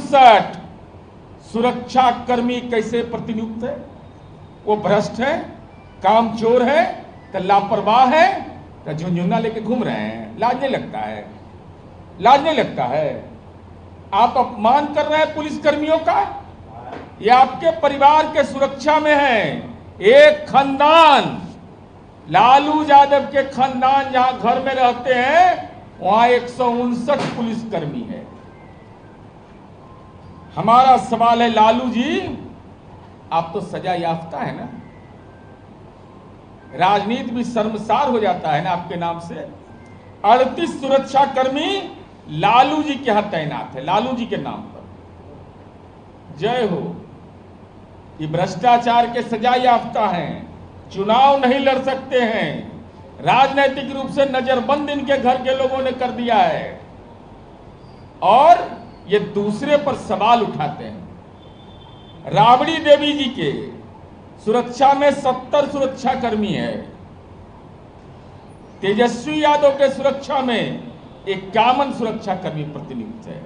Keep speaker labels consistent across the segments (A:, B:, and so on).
A: 67 सुरक्षा कर्मी कैसे प्रतिनियुक्त है? वो भ्रष्ट है, कामचोर है, तो लापरवाह है, तो झुंझुना लेके घूम रहे हैं। लाज नहीं लगता है? लाज नहीं लगता है? आप अपमान कर रहे हैं पुलिस कर्मियों का। ये आपके परिवार के सुरक्षा में है। एक खानदान, लालू यादव के खानदान जहां घर में रहते हैं वहां 159 पुलिसकर्मी है। हमारा सवाल है, लालू जी आप तो सजा याफ्ता है ना, राजनीति भी शर्मसार हो जाता है ना आपके नाम से। 38 सुरक्षा कर्मी लालू जी के यहां तैनात है, लालू जी के नाम पर। जय हो। ये भ्रष्टाचार के सजा याफ्ता हैं, चुनाव नहीं लड़ सकते हैं, राजनीतिक रूप से नजरबंद इनके घर के लोगों ने कर दिया है, और ये दूसरे पर सवाल उठाते हैं। राबड़ी देवी जी के सुरक्षा में 70 सुरक्षा कर्मी है, तेजस्वी यादव के सुरक्षा में 51 सुरक्षा कर्मी प्रतिनियुक्त है,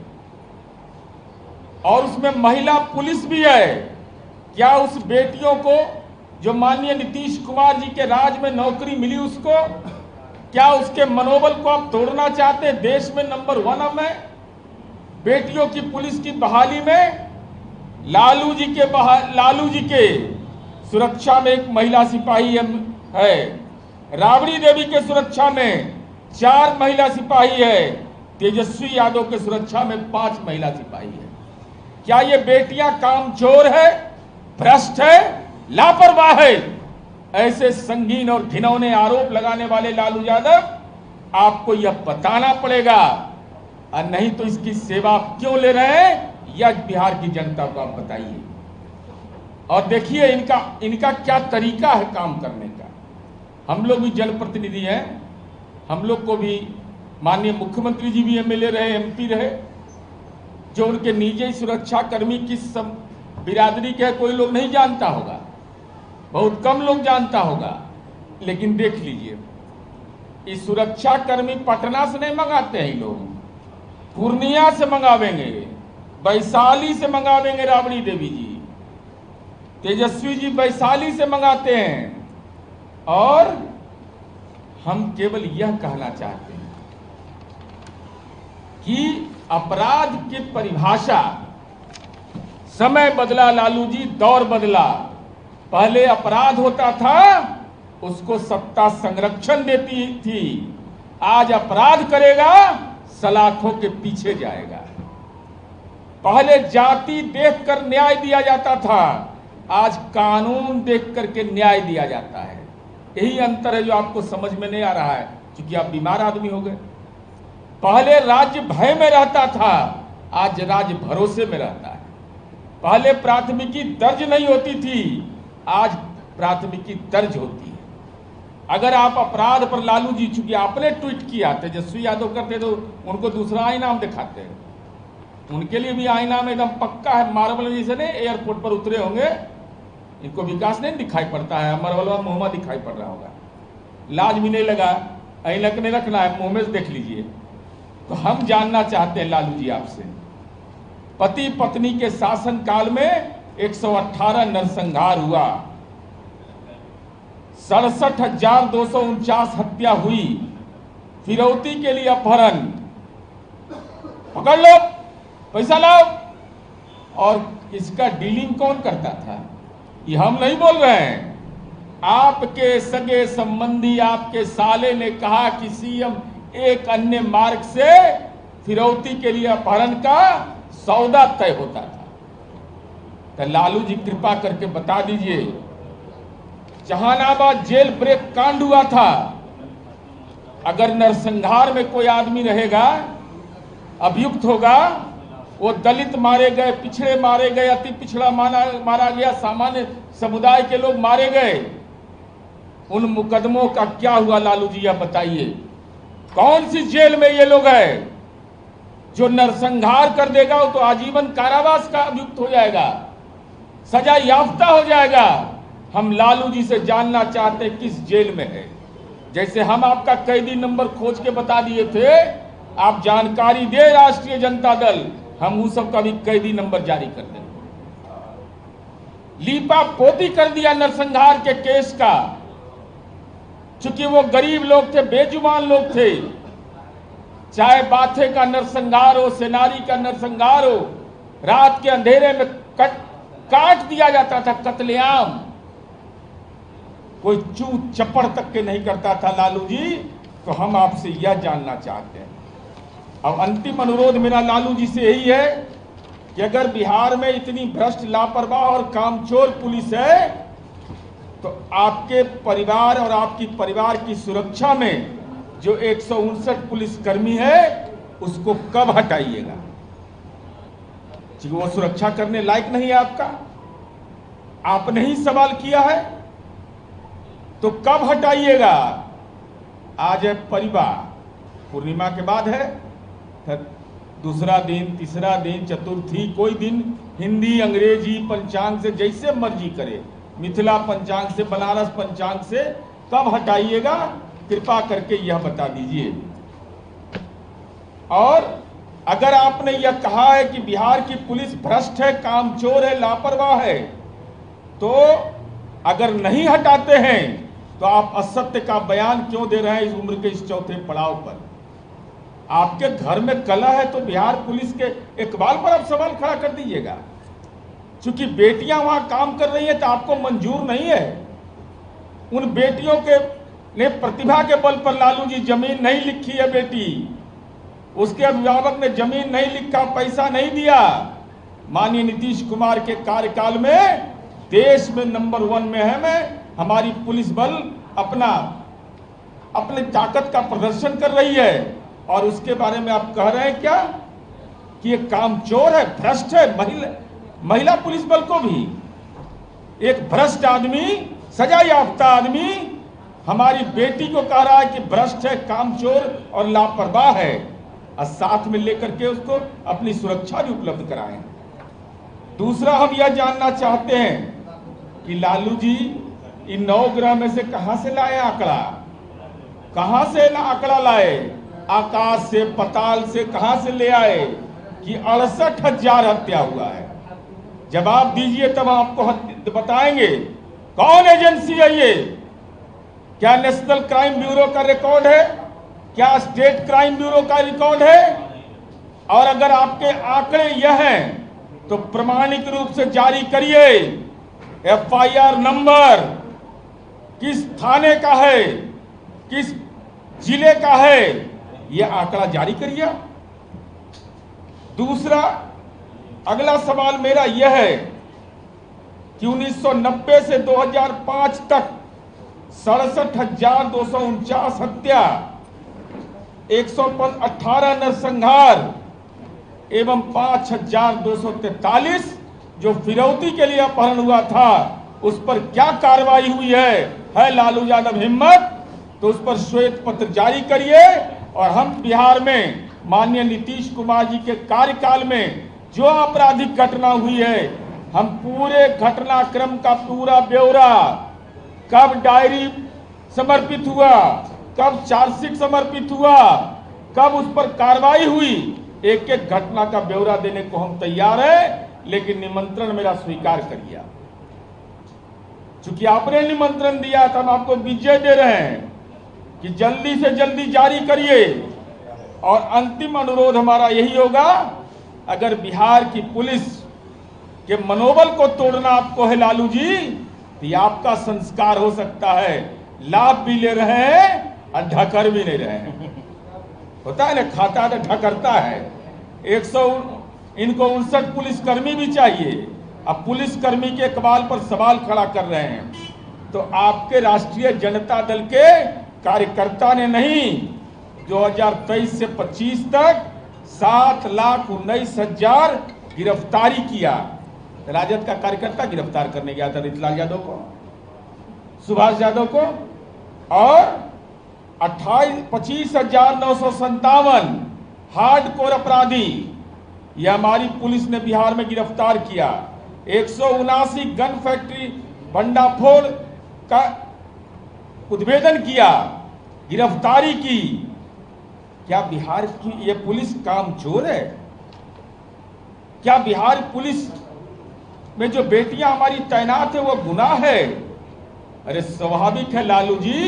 A: और उसमें महिला पुलिस भी है। क्या उस बेटियों को जो माननीय नीतीश कुमार जी के राज में नौकरी मिली, उसको क्या उसके मनोबल को आप तोड़ना चाहते हैं? देश में नंबर 1 हम है बेटियों की पुलिस की बहाली में। लालू जी के सुरक्षा में एक महिला सिपाही है, राबड़ी देवी के सुरक्षा में 4 महिला सिपाही है, तेजस्वी यादव के सुरक्षा में 5 महिला सिपाही है। क्या ये बेटियां कामचोर है, भ्रष्ट है, लापरवाह है? ऐसे संगीन और घिनौने आरोप लगाने वाले लालू यादव आपको यह बताना पड़ेगा, और नहीं तो इसकी सेवा क्यों ले रहे हैं या बिहार की जनता को आप बताइए। और देखिए इनका क्या तरीका है काम करने का। हम लोग भी जनप्रतिनिधि हैं, हम लोग को भी माननीय मुख्यमंत्री जी भी एमएलए रहे, एमपी रहे। जो उनके निजी सुरक्षा कर्मी किस बिरादरी के है कोई लोग नहीं जानता होगा, बहुत कम लोग जानता होगा। लेकिन देख लीजिए, इस सुरक्षा कर्मी पटना से नहीं मंगाते हैं लोग, पूर्णिया से मंगावेंगे, वैशाली से मंगावेंगे। राबड़ी देवी जी, तेजस्वी जी वैशाली से मंगाते हैं। और हम केवल यह कहना चाहते हैं कि अपराध की परिभाषा, समय बदला लालू जी, दौर बदला। पहले अपराध होता था, उसको सत्ता संरक्षण देती थी। आज अपराध करेगा, सलाखों के पीछे जाएगा। पहले जाति देखकर न्याय दिया जाता था, आज कानून देख करके न्याय दिया जाता है। यही अंतर है जो आपको समझ में नहीं आ रहा है, क्योंकि आप बीमार आदमी हो गए। पहले राज्य भय में रहता था, आज राज्य भरोसे में रहता है। पहले प्राथमिकी दर्ज नहीं होती थी, आज प्राथमिकी दर्ज होती है। अगर आप अपराध पर, लालू जी चूंकि आपने ट्वीट किया, तेजस्वी यादव करते तो उनको दूसरा आईनाम दिखाते हैं। उनके लिए भी आईनाम एकदम पक्का है, मार्बल जैसे नहीं, एयरपोर्ट पर उतरे होंगे, इनको विकास नहीं दिखाई पड़ता है, मार्बल मुंह में दिखाई पड़ रहा होगा। लाज भी नहीं लगा, ऐनक नहीं रखना है, मुंह में से देख लीजिए। तो हम जानना चाहते हैं लालू जी आपसे, पति पत्नी के शासन काल में 118 नरसंहार हुआ, 67,249 हत्या हुई, फिरौती के लिए अपहरण, पकड़ लो, पैसा लाओ। और इसका डीलिंग कौन करता था? ये हम नहीं बोल रहे हैं, आपके सगे संबंधी, आपके साले ने कहा कि सीएम एक अन्य मार्ग से फिरौती के लिए अपहरण का सौदा तय होता था। तो लालू जी कृपा करके बता दीजिए, जहानाबाद जेल ब्रेक कांड हुआ था, अगर नरसंहार में कोई आदमी रहेगा, अभियुक्त होगा, वो दलित मारे गए, पिछड़े मारे गए, अति पिछड़ा मारा गया, सामान्य समुदाय के लोग मारे गए, उन मुकदमों का क्या हुआ लालू जी आप बताइए। कौन सी जेल में ये लोग हैं? जो नरसंहार कर देगा वो तो आजीवन कारावास का अभियुक्त हो जाएगा, सजा याफ्ता हो जाएगा। हम लालू जी से जानना चाहते हैं किस जेल में है। जैसे हम आपका कैदी नंबर खोज के बता दिए थे, आप जानकारी दे राष्ट्रीय जनता दल, हम उस सब का भी कैदी नंबर जारी कर देंगे। लीपा पोती कर दिया नरसंहार के केस का, चूंकि वो गरीब लोग थे, बेजुबान लोग थे। चाहे बाथे का नरसंहार हो, सेनारी का नरसंहार हो, रात के अंधेरे में काट दिया जाता था, कत्लेआम। कोई चू चपड़ तक के नहीं करता था लालू जी। तो हम आपसे यह जानना चाहते हैं, अब अंतिम अनुरोध मेरा लालू जी से यही है कि अगर बिहार में इतनी भ्रष्ट, लापरवाह और कामचोर पुलिस है, तो आपके परिवार और आपकी परिवार की सुरक्षा में जो 159 पुलिसकर्मी है उसको कब हटाइएगा? वो सुरक्षा करने लायक नहीं है आपका, आपने ही सवाल किया है, तो कब हटाइएगा? आज है परिवार, पूर्णिमा के बाद है, फिर दूसरा दिन, तीसरा दिन, चतुर्थी, कोई दिन हिंदी अंग्रेजी पंचांग से जैसे मर्जी करे, मिथिला पंचांग से, बनारस पंचांग से, कब हटाइएगा? कृपा करके यह बता दीजिए। और अगर आपने यह कहा है कि बिहार की पुलिस भ्रष्ट है, कामचोर है, लापरवाह है, तो अगर नहीं हटाते हैं तो आप असत्य का बयान क्यों दे रहे हैं इस उम्र के इस चौथे पड़ाव पर? आपके घर में कलह है तो बिहार पुलिस के इकबाल पर आप सवाल खड़ा कर दीजिएगा। चूंकि बेटियां वहां काम कर रही हैं तो आपको मंजूर नहीं है। उन बेटियों के ने प्रतिभा के बल पर लालू जी जमीन नहीं लिखी है बेटी, उसके अभिभावक ने जमीन नहीं लिखा, पैसा नहीं दिया। माननीय नीतीश कुमार के कार्यकाल में देश में नंबर 1 में है। मैं हमारी पुलिस बल अपनी ताकत का प्रदर्शन कर रही है, और उसके बारे में आप कह रहे हैं क्या कि ये कामचोर है, भ्रष्ट है? महिला पुलिस बल को भी एक भ्रष्ट आदमी, सजा याफ्ता आदमी हमारी बेटी को कह रहा है कि भ्रष्ट है, कामचोर और लापरवाह है, और साथ में लेकर के उसको अपनी सुरक्षा भी उपलब्ध कराएं। दूसरा, हम यह जानना चाहते हैं कि लालू जी इन 9 ग्रह में से कहां से लाए आंकड़ा? कहां से आंकड़ा लाए? आकाश से, पताल से कहां से ले आए कि 68,000 हत्या हुआ है? जवाब दीजिए, तब आपको बताएंगे कौन एजेंसी है ये। क्या नेशनल क्राइम ब्यूरो का रिकॉर्ड है? क्या स्टेट क्राइम ब्यूरो का रिकॉर्ड है? और अगर आपके आंकड़े यह हैं तो प्रमाणिक रूप से जारी करिए। FIR नंबर किस थाने का है, किस जिले का है, यह आंकड़ा जारी करिए। दूसरा, अगला सवाल मेरा यह है कि 1990 से 2005 तक 67,249 हत्या, 118 नरसंहार एवं 5,243 जो फिरौती के लिए अपहरण हुआ था, उस पर क्या कार्रवाई हुई है लालू यादव हिम्मत तो उस पर श्वेत पत्र जारी करिए। और हम बिहार में माननीय नीतीश कुमार जी के कार्यकाल में जो आपराधिक घटना हुई है, हम पूरे घटनाक्रम का पूरा ब्यौरा, कब डायरी समर्पित हुआ, कब चार्जशीट समर्पित हुआ, कब उस पर कार्रवाई हुई, एक एक घटना का ब्यौरा देने को हम तैयार हैं। लेकिन निमंत्रण मेरा स्वीकार करिए। चूंकि आपने निमंत्रण दिया था, हम आपको विजय दे रहे हैं कि जल्दी से जल्दी जारी करिए। और अंतिम अनुरोध हमारा यही होगा, अगर बिहार की पुलिस के मनोबल को तोड़ना आपको है लालू जी, तो ये आपका संस्कार हो सकता है। लाभ भी ले रहे हैं और ढकर भी नहीं रहे हैं। होता है ना, खाता तो ढकरता है। 159 पुलिसकर्मी भी चाहिए। अब पुलिसकर्मी के इकबाल पर सवाल खड़ा कर रहे हैं, तो आपके राष्ट्रीय जनता दल के कार्यकर्ता ने नहीं 2023 से 25 तक 7,19,000 गिरफ्तारी किया। राजद का कार्यकर्ता गिरफ्तार करने गया था रितलाल यादव को, सुभाष यादव को, और 25,957 हार्डकोर अपराधी यह हमारी पुलिस ने बिहार में गिरफ्तार किया। 179 गन फैक्ट्री भंडाफोड़ का उद्भेदन किया, गिरफ्तारी की। क्या बिहार की ये पुलिस कामचोर है? क्या बिहार पुलिस में जो बेटियां हमारी तैनात है वो गुनाह है? अरे स्वाभाविक है लालू जी,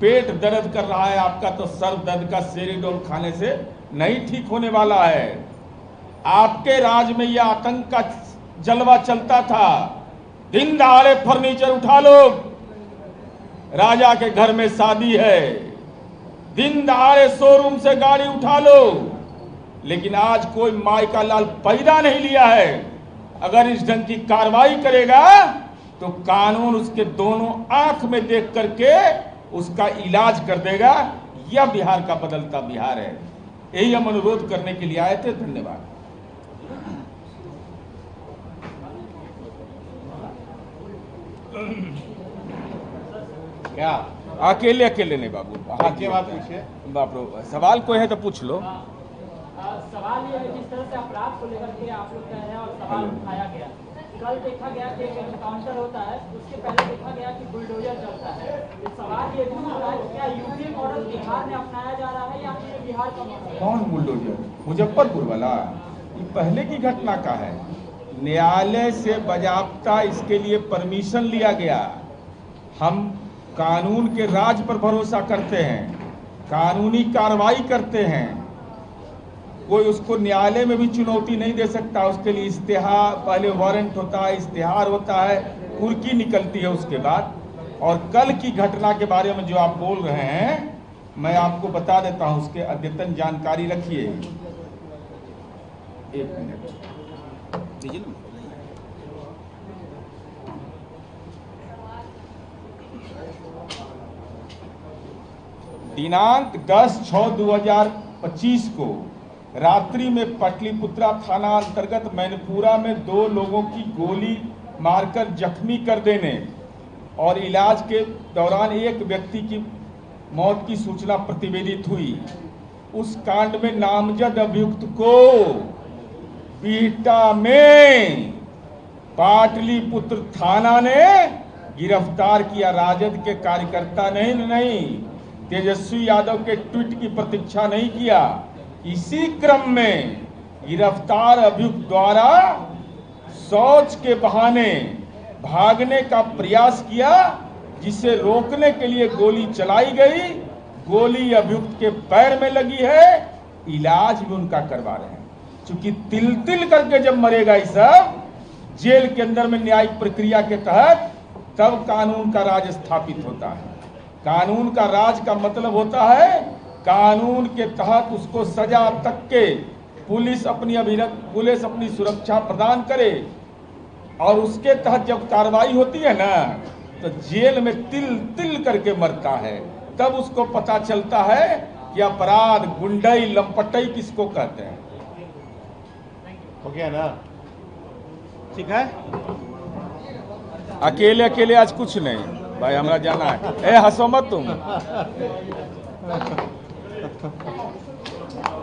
A: पेट दर्द कर रहा है आपका तो सर दर्द का सेरिडोल खाने से नहीं ठीक होने वाला है। आपके राज में यह आतंक का जलवा चलता था, दिन दहाड़े फर्नीचर उठा लो, राजा के घर में शादी है, दिन दहाड़े शोरूम से गाड़ी उठा लो। लेकिन आज कोई माई का लाल पैदा नहीं लिया है, अगर इस ढंग की कार्रवाई करेगा तो कानून उसके दोनों आंख में देख करके उसका इलाज कर देगा। यह बिहार का बदलता बिहार है। यही हम अनुरोध करने के लिए आए थे। धन्यवाद।
B: क्या
A: अकेले अकेले नहीं बाबू,
B: हाथ की बात पूछिए।
A: बाप रो, सवाल कोई है तो पूछ लो।
C: सवाल ये है, जिस तरह से अपराध को लेकर के आप लोग कह रहे हैं और सवाल उठाया गया, कल देखा गया कि एक एनकाउंटर होता है, उसके पहले देखा गया कि बुलडोजर चलता है। सवाल ये होता है क्या यूपी मॉडल बिहार में अपनाया जा रहा है या फिर बिहार का मॉडल?
A: कौन बुलडोजर? मुजफ्फरपुर वाला? ये पहले की घटना का है। न्यायालय से बाजाब्ता इसके लिए परमिशन लिया गया। हम कानून के राज पर भरोसा करते हैं, कानूनी कार्रवाई करते हैं। कोई उसको न्यायालय में भी चुनौती नहीं दे सकता। उसके लिए इश्तेहार, पहले वारंट होता है, इश्तेहार होता है, कुर्की निकलती है उसके बाद। और कल की घटना के बारे में जो आप बोल रहे हैं, मैं आपको बता देता हूं, उसके अद्यतन जानकारी रखिए। एक मिनट। दिनांक 10/6/2025 को रात्रि में पटलिपुत्रा थाना अंतर्गत मैनपुरा में 2 लोगों की गोली मारकर जख्मी कर देने और इलाज के दौरान एक व्यक्ति की मौत की सूचना प्रतिवेदित हुई। उस कांड में नामजद अभियुक्त को बिहटा में पाटलिपुत्र थाना ने गिरफ्तार किया। राजद के कार्यकर्ता नहीं तेजस्वी यादव के ट्वीट की प्रतीक्षा नहीं किया। इसी क्रम में गिरफ्तार अभियुक्त द्वारा शौच के बहाने भागने का प्रयास किया, जिसे रोकने के लिए गोली चलाई गई। गोली अभियुक्त के पैर में लगी है, इलाज भी उनका करवा रहे हैं। चूंकि तिल तिल करके जब मरेगा ये सब जेल के अंदर में न्यायिक प्रक्रिया के तहत, तब कानून का राज स्थापित होता है। कानून का राज का मतलब होता है कानून के तहत उसको सजा तक के पुलिस अपनी सुरक्षा प्रदान करे, और उसके तहत जब कार्रवाई होती है ना, तो जेल में तिल तिल करके मरता है। तब उसको पता चलता है कि अपराध, गुंडई, लंपटई किसको कहते हैं।
B: हो गया ना? ठीक है।
A: अकेले अकेले आज कुछ नहीं भाई, हमरा जाना है। ए हंसो मत तुम।